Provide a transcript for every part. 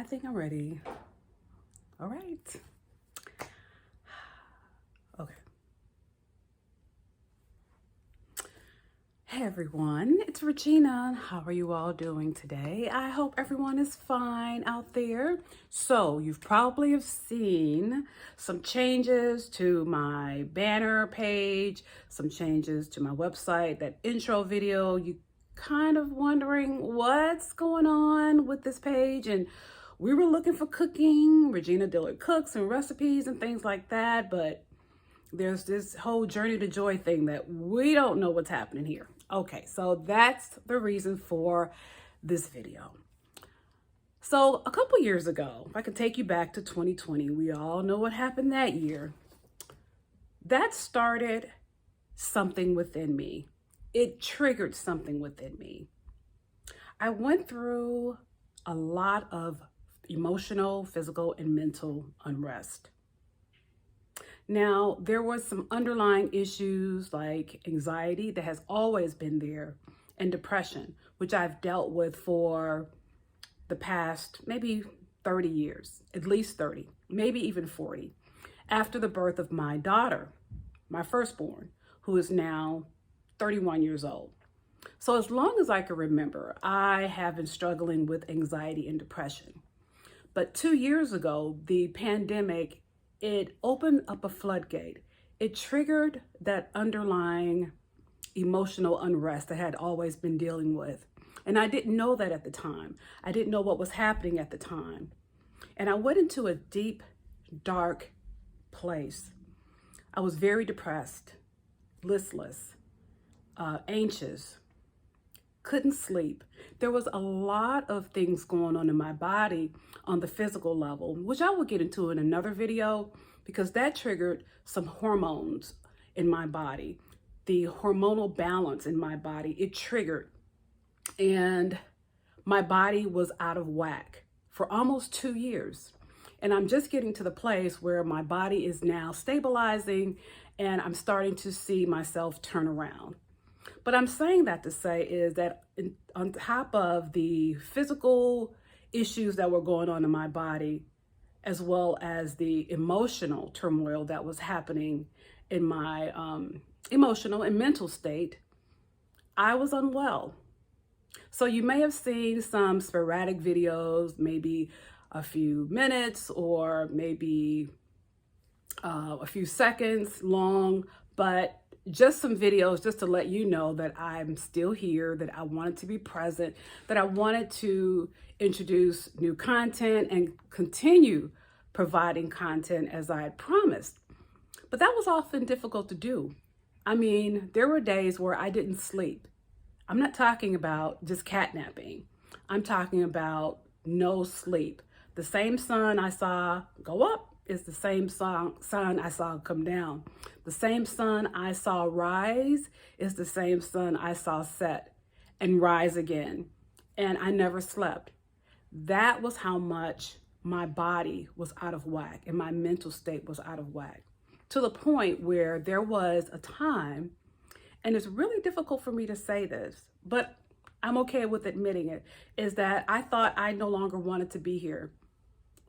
think I'm ready. All right. Okay. Hey everyone, it's Regina. How are you all doing today? I hope everyone is fine out there. So you've probably have seen some changes to my banner page, some changes to my website, that intro video. You kind of wondering what's going on with this page, and we were looking for cooking. Regina Dillard cooks and recipes and things like that, but there's this whole journey to joy thing that we don't know what's happening here. Okay, so that's the reason for this video. So a couple years ago, if I could take you back to 2020, we all know what happened that year. That started something within me. It triggered something within me. I went through a lot of emotional, physical, and mental unrest. Now, there was some underlying issues like anxiety that has always been there, and depression, which I've dealt with for the past maybe 30 years, at least 30, maybe even 40, after the birth of my daughter, my firstborn, who is now 31 years old. So as long as I can remember, I have been struggling with anxiety and depression. But 2 years ago, the pandemic, it opened up a floodgate. It triggered that underlying emotional unrest I had always been dealing with. And I didn't know that at the time. I didn't know what was happening at the time. And I went into a deep, dark place. I was very depressed, listless, anxious, couldn't sleep. There was a lot of things going on in my body on the physical level, which I will get into in another video, because that triggered some hormones in my body, the hormonal balance in my body. It triggered, and my body was out of whack for almost 2 years. And I'm just getting to the place where my body is now stabilizing and I'm starting to see myself turn around. But I'm saying that to say is that on top of the physical issues that were going on in my body, as well as the emotional turmoil that was happening in my emotional and mental state, I was unwell. So you may have seen some sporadic videos, maybe a few minutes or maybe a few seconds long, but just some videos just to let you know that I'm still here, that I wanted to be present, that I wanted to introduce new content and continue providing content as I had promised. But that was often difficult to do. I mean, there were days where I didn't sleep. I'm not talking about just catnapping. I'm talking about no sleep. The same sun I saw go up is the same sun I saw come down. The same sun I saw rise is the same sun I saw set and rise again. And I never slept. That was how much my body was out of whack and my mental state was out of whack, to the point where there was a time, and it's really difficult for me to say this, but I'm okay with admitting it, is that I thought I no longer wanted to be here.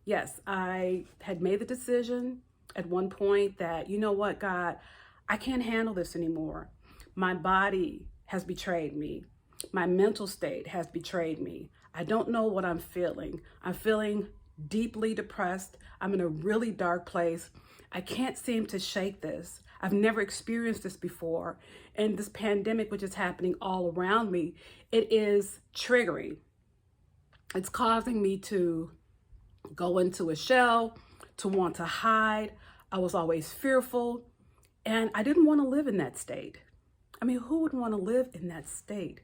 Yes, I had made the decision at one point that, you know what, God, I can't handle this anymore. My body has betrayed me. My mental state has betrayed me. I don't know what I'm feeling. I'm feeling deeply depressed. I'm in a really dark place. I can't seem to shake this. I've never experienced this before. And this pandemic, which is happening all around me, it is triggering. It's causing me to go into a shell, to want to hide. I was always fearful, and I didn't want to live in that state. I mean, who would want to live in that state?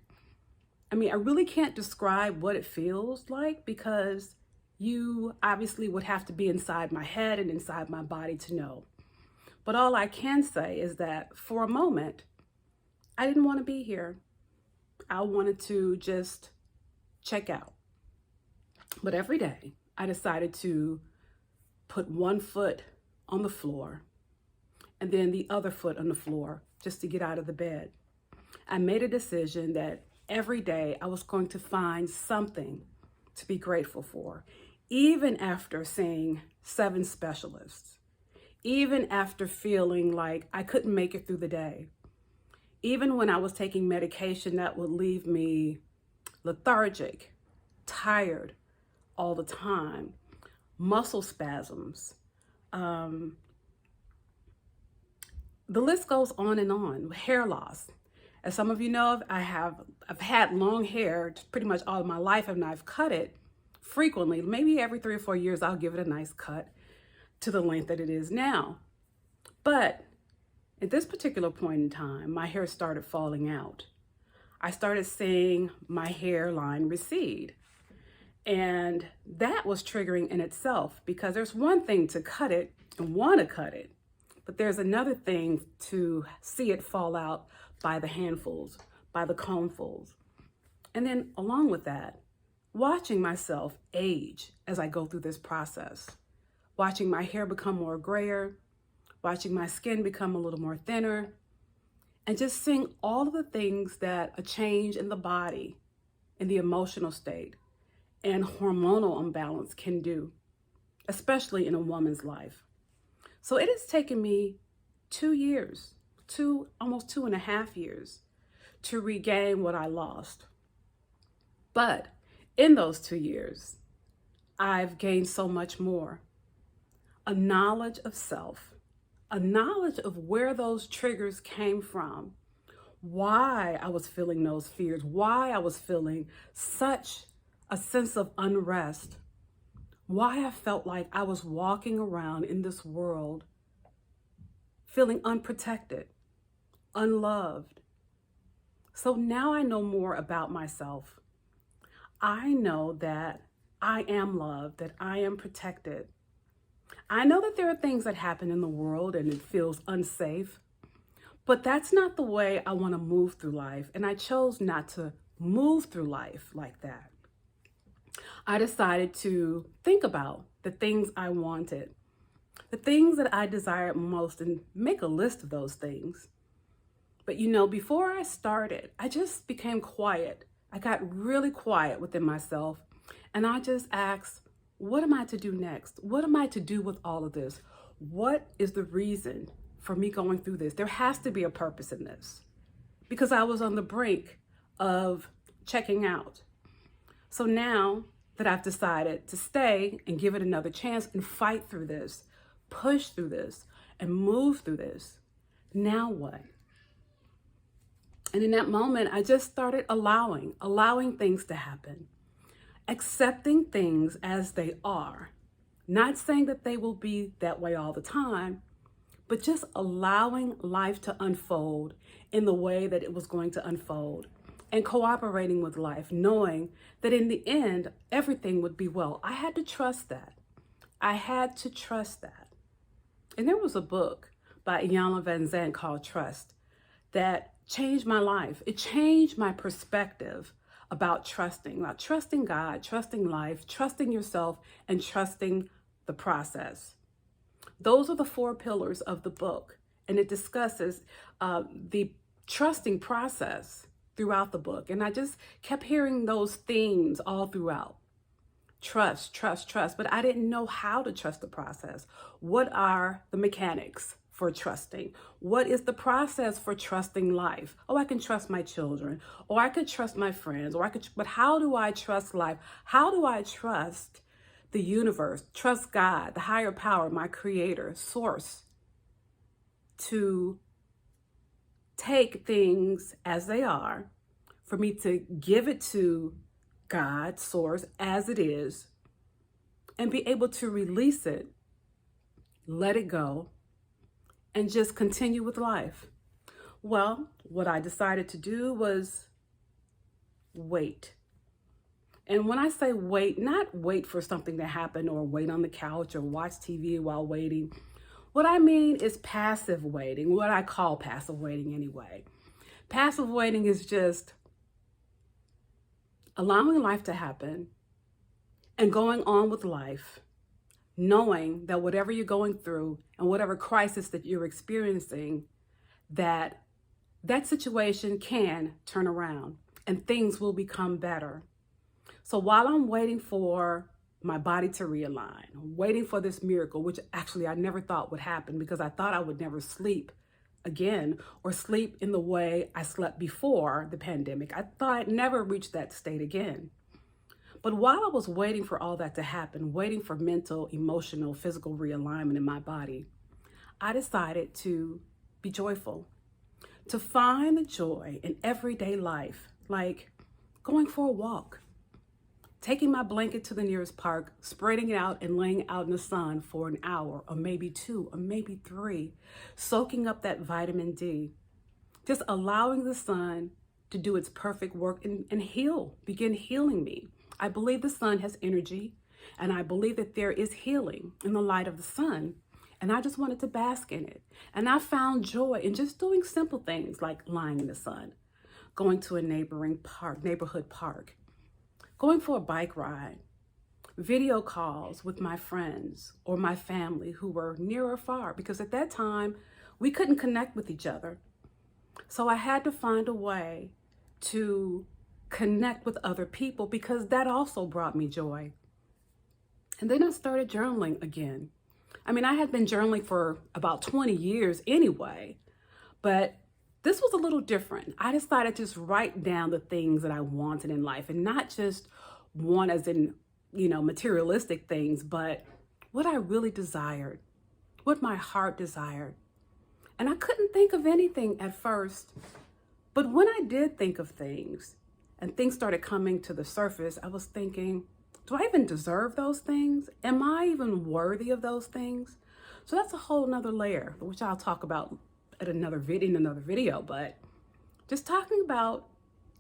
I mean, I really can't describe what it feels like, because you obviously would have to be inside my head and inside my body to know. But all I can say is that for a moment, I didn't want to be here. I wanted to just check out. But every day, I decided to put one foot on the floor and then the other foot on the floor just to get out of the bed. I made a decision that every day I was going to find something to be grateful for. even after seeing 7 specialists, even after feeling like I couldn't make it through the day, even when I was taking medication that would leave me lethargic, tired all the time, muscle spasms. The list goes on and on. Hair loss. As some of you know, I've had long hair pretty much all of my life, and I've cut it frequently. Maybe every 3 or 4 years, I'll give it a nice cut to the length that it is now. But at this particular point in time, my hair started falling out. I started seeing my hairline recede. And that was triggering in itself, because there's one thing to cut it and want to cut it, but there's another thing to see it fall out by the handfuls, by the combfuls. And then along with that, watching myself age as I go through this process, watching my hair become more grayer, watching my skin become a little more thinner, and just seeing all of the things that a change in the body, in the emotional state, and hormonal imbalance can do, especially in a woman's life. So it has taken me 2 years, almost 2.5 years, to regain what I lost. But in those 2 years, I've gained so much more. A knowledge of self, a knowledge of where those triggers came from, why I was feeling those fears, why I was feeling such a sense of unrest, why I felt like I was walking around in this world feeling unprotected, unloved. So now I know more about myself. I know that I am loved, that I am protected. I know that there are things that happen in the world and it feels unsafe, but that's not the way I want to move through life. And I chose not to move through life like that. I decided to think about the things I wanted, the things that I desired most, and make a list of those things. But before I started, I just became quiet. I got really quiet within myself, and I just asked, what am I to do next? What am I to do with all of this? What is the reason for me going through this? There has to be a purpose in this, because I was on the brink of checking out. So now that I've decided to stay and give it another chance and fight through this, push through this, and move through this, now what? And in that moment, I just started allowing things to happen, accepting things as they are, not saying that they will be that way all the time, but just allowing life to unfold in the way that it was going to unfold, and cooperating with life, knowing that in the end, everything would be well. I had to trust that. And there was a book by Iyanla Vanzant called Trust that changed my life. It changed my perspective about trusting God, trusting life, trusting yourself, and trusting the process. Those are the 4 pillars of the book, and it discusses the trusting process throughout the book. And I just kept hearing those themes all throughout. Trust, trust, trust. But I didn't know how to trust the process. What are the mechanics for trusting? What is the process for trusting life? Oh, I can trust my children, or I could trust my friends, but how do I trust life? How do I trust the universe, trust God, the higher power, my creator, source, to take things as they are, for me to give it to God, source, as it is, and be able to release it, let it go, and just continue with life? Well, what I decided to do was wait. And when I say wait, not wait for something to happen or wait on the couch or watch TV while waiting. What I mean is passive waiting, what I call passive waiting anyway. Passive waiting is just allowing life to happen and going on with life, knowing that whatever you're going through and whatever crisis that you're experiencing, that situation can turn around and things will become better. So while I'm waiting for my body to realign, waiting for this miracle, which actually I never thought would happen because I thought I would never sleep again or sleep in the way I slept before the pandemic. I thought I'd never reach that state again. But while I was waiting for all that to happen, waiting for mental, emotional, physical realignment in my body, I decided to be joyful, to find the joy in everyday life, like going for a walk, taking my blanket to the nearest park, spreading it out and laying out in the sun for an hour or maybe 2 or maybe 3, soaking up that vitamin D, just allowing the sun to do its perfect work and begin healing me. I believe the sun has energy, and I believe that there is healing in the light of the sun. And I just wanted to bask in it. And I found joy in just doing simple things like lying in the sun, going to a neighborhood park, going for a bike ride, video calls with my friends or my family who were near or far, because at that time we couldn't connect with each other. So I had to find a way to connect with other people because that also brought me joy. And then I started journaling again. I mean, I had been journaling for about 20 years anyway, but this was a little different. I decided to just write down the things that I wanted in life, and not just one as in, materialistic things, but what I really desired, what my heart desired. And I couldn't think of anything at first, but when I did think of things and things started coming to the surface, I was thinking, do I even deserve those things? Am I even worthy of those things? So that's a whole nother layer, which I'll talk about in another video, but just talking about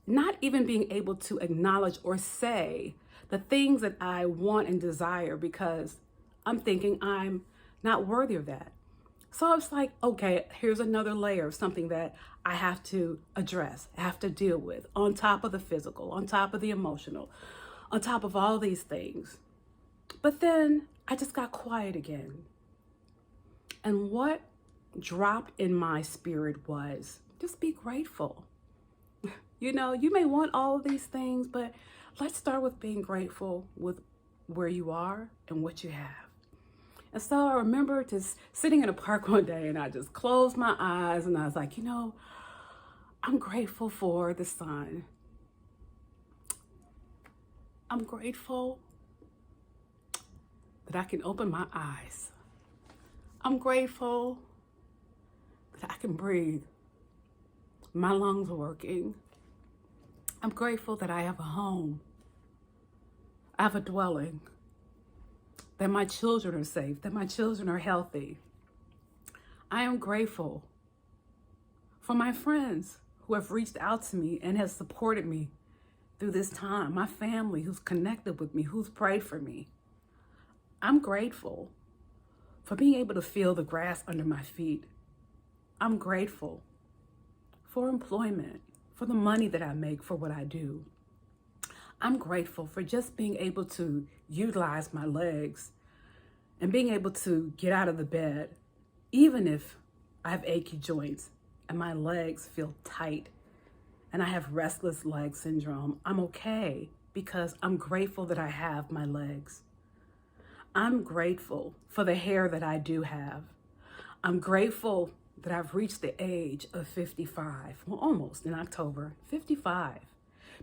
not even being able to acknowledge or say the things that I want and desire because I'm thinking I'm not worthy of that. So it's like, okay, here's another layer of something that I have to address, have to deal with, on top of the physical, on top of the emotional, on top of all these things. But then I just got quiet again. And what dropped in my spirit was just be grateful. You may want all of these things, but let's start with being grateful with where you are and what you have. And so I remember just sitting in a park one day and I just closed my eyes and I was like, I'm grateful for the sun. I'm grateful that I can open my eyes. I'm grateful that I can breathe. My lungs are working. I'm grateful that I have a home. I have a dwelling. That my children are safe. That my children are healthy. I am grateful for my friends who have reached out to me and have supported me through this time. My family who's connected with me, who's prayed for me. I'm grateful for being able to feel the grass under my feet. I'm grateful for employment, for the money that I make for what I do. I'm grateful for just being able to utilize my legs and being able to get out of the bed, even if I have achy joints and my legs feel tight and I have restless leg syndrome. I'm okay because I'm grateful that I have my legs. I'm grateful for the hair that I do have. I'm grateful that I've reached the age of 55, well, almost in October, 55,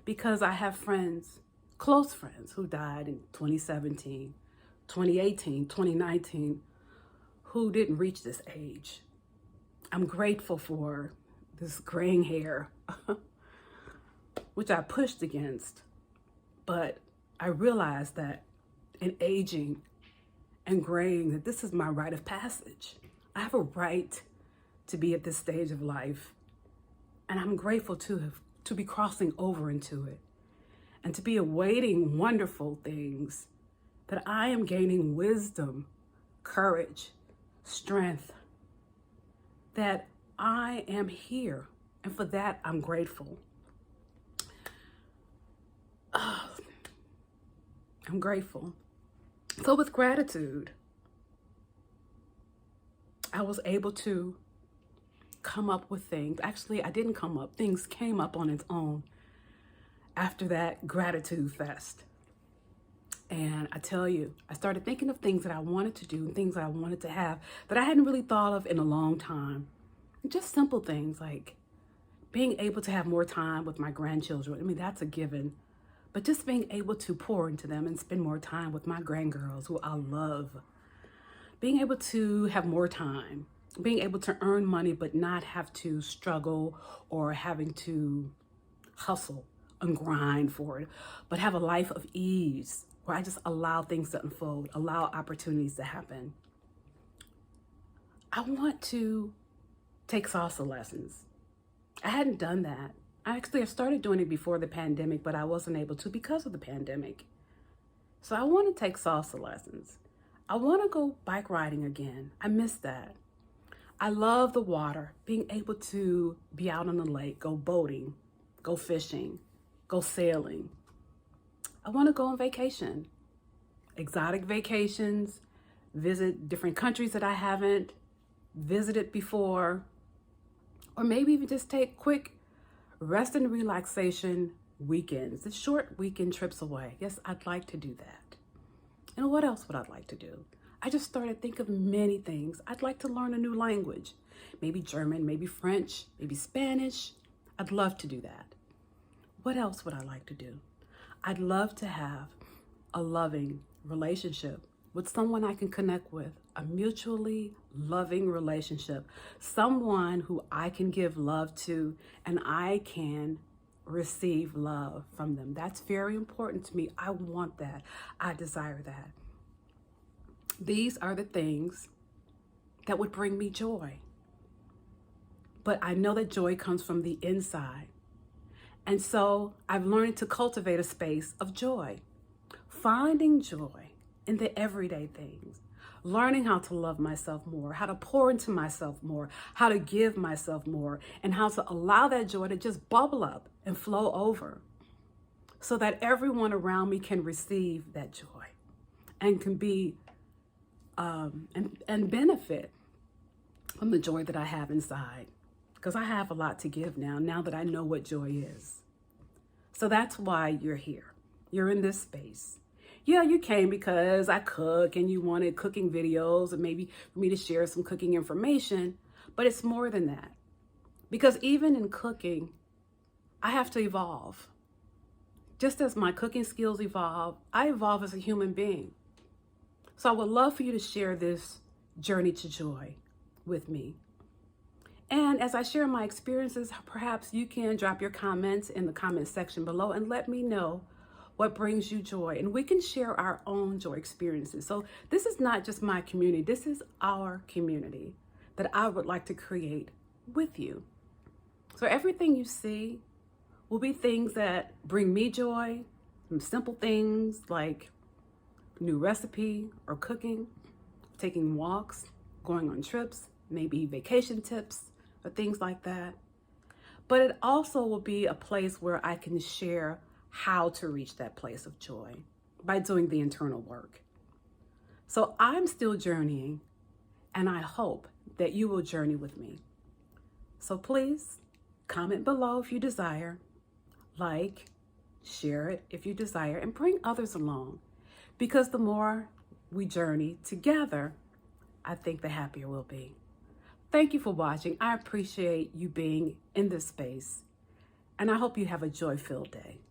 because I have friends, close friends, who died in 2017, 2018, 2019, who didn't reach this age. I'm grateful for this graying hair, which I pushed against, but I realized that in aging and graying, that this is my rite of passage. I have a right to be at this stage of life, and I'm grateful to be crossing over into it and to be awaiting wonderful things, that I am gaining wisdom, courage, strength, that I am here, and for that I'm grateful. I'm grateful. So with gratitude, I was able to come up with things. Actually, I didn't come up. Things came up on its own after that gratitude fest. And I tell you, I started thinking of things that I wanted to do and things that I wanted to have that I hadn't really thought of in a long time. Just simple things like being able to have more time with my grandchildren. I mean, that's a given. But just being able to pour into them and spend more time with my grandgirls who I love. Being able to have more time. Being able to earn money but not have to struggle or having to hustle and grind for it, but have a life of ease where I just allow things to unfold, allow opportunities to happen. I want to take salsa lessons. I hadn't done that. I started doing it before the pandemic, but I wasn't able to because of the pandemic. So I want to take salsa lessons. I want to go bike riding again. I miss that. I love the water, being able to be out on the lake, go boating, go fishing, go sailing. I want to go on vacation, exotic vacations, visit different countries that I haven't visited before, or maybe even just take quick rest and relaxation weekends, the short weekend trips away. Yes, I'd like to do that. And what else would I like to do? I just started to think of many things. I'd like to learn a new language, maybe German, maybe French, maybe Spanish. I'd love to do that. What else would I like to do? I'd love to have a loving relationship with someone I can connect with, a mutually loving relationship, someone who I can give love to and I can receive love from them. That's very important to me. I want that. I desire that. These are the things that would bring me joy. But I know that joy comes from the inside. And so I've learned to cultivate a space of joy, finding joy in the everyday things, learning how to love myself more, how to pour into myself more, how to give myself more, and how to allow that joy to just bubble up and flow over so that everyone around me can receive that joy and can be and benefit from the joy that I have inside. Because I have a lot to give now that I know what joy is. So that's why you're here. You're in this space. Yeah, you came because I cook and you wanted cooking videos and maybe for me to share some cooking information, but it's more than that. Because even in cooking, I have to evolve. Just as my cooking skills evolve, I evolve as a human being. So I would love for you to share this journey to joy with me. And as I share my experiences, perhaps you can drop your comments in the comment section below and let me know what brings you joy. And we can share our own joy experiences. So this is not just my community. This is our community that I would like to create with you. So everything you see will be things that bring me joy, some simple things like new recipe or cooking, taking walks, going on trips, maybe vacation tips, or things like that. But it also will be a place where I can share how to reach that place of joy by doing the internal work. So I'm still journeying, and I hope that you will journey with me. So please comment below if you desire, like, share it if you desire, and bring others along. Because the more we journey together, I think the happier we'll be. Thank you for watching. I appreciate you being in this space, and I hope you have a joy-filled day.